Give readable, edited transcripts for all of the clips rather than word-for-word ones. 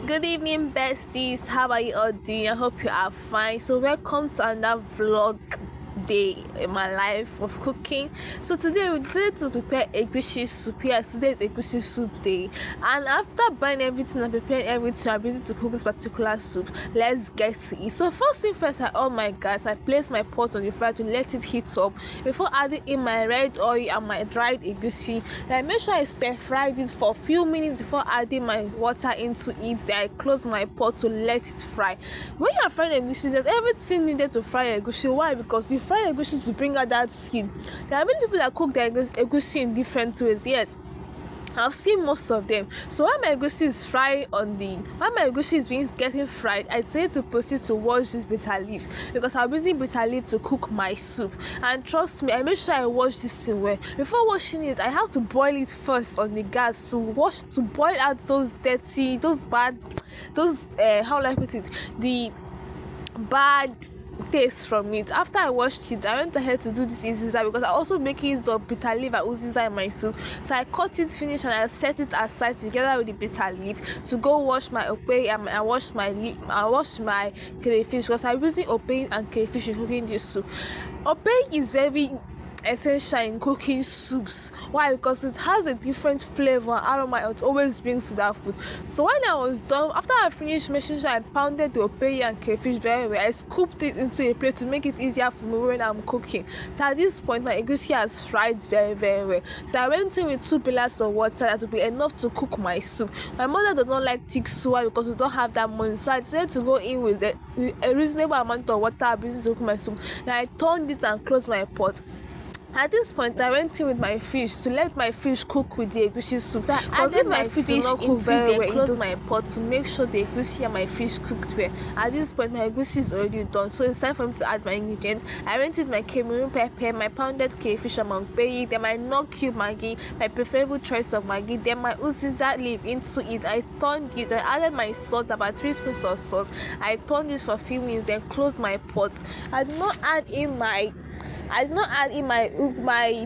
Good evening, besties. How are you all doing? I hope you are fine. So, welcome to another vlog day in my life of cooking. So today we decided to prepare egusi soup. Yes, today is egusi soup day, and after buying everything and preparing everything, I'm busy to cook this particular soup. Let's get to it. So first thing first, I on my gas. I place my pot on the fire to let it heat up before adding in my red oil and my dried egusi. Then I make sure I stir fried it for a few minutes before adding my water into it. Then I close my pot to let it fry. When you are frying egusi, there's everything needed to fry egusi. Why? Because you fry egusi to bring out that skin. There are many people that cook their egusi in different ways. Yes, I've seen most of them. So when my egusi is getting fried, I say to proceed to wash this bitter leaf because I'm using bitter leaf to cook my soup. And trust me, I make sure I wash this thing well. Before washing it, I have to boil it first on the gas to boil out those dirty, those bad, how will I put it, the bad taste from it. After I washed it, I went ahead to do this uziza because I also make use of bitter leaf and uziza in my soup. So I cut it, finish, and I set it aside together with the bitter leaf to go wash my opei and I wash my crayfish because I'm using opei and crayfish in cooking this soup. Opei is very essential in cooking soups. Why? Because it has a different flavor and aroma it always brings to that food. So when I was done, after I finished making sure I pounded the opei and crayfish very well, I scooped it into a plate to make it easier for me when I'm cooking. So at this point, my egusi has fried very well. So I went in with 2 pillars of water that will be enough to cook my soup. My mother does not like thick soup because we don't have that money, so I decided to go in with a reasonable amount of water I'm using to cook my soup. Then I turned it and closed my pot. At this point, I went in with my fish to let my fish cook with the egusi soup. So I added my fish into very well. Closed my pot to make sure the egusi and my fish cooked well. At this point, my egusi is already done, so it's time for me to add my ingredients. I went with my Cameroon pepper, my pounded crayfish and my opei, then my knock cube maggi, my preferable choice of maggi, then my uziza leaf into it. I turned it. I added my salt, about 3 spoons of salt. I turned it for a few minutes, then closed my pot. I did not add in my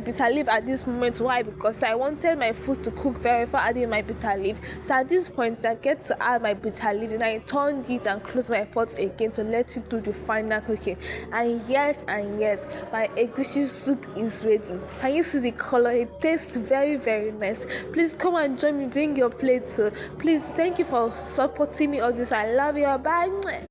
bitter leaf at this moment. Why? Because I wanted my food to cook very before adding my bitter leaf. So at this point, I get to add my bitter leaf, and I turned it and closed my pot again to let it do the final cooking. And yes, my egusi soup is ready. Can you see the color? It tastes very nice. Please come and join me. Bring your plate too. Please, thank you for supporting me all this. I love you. Bye.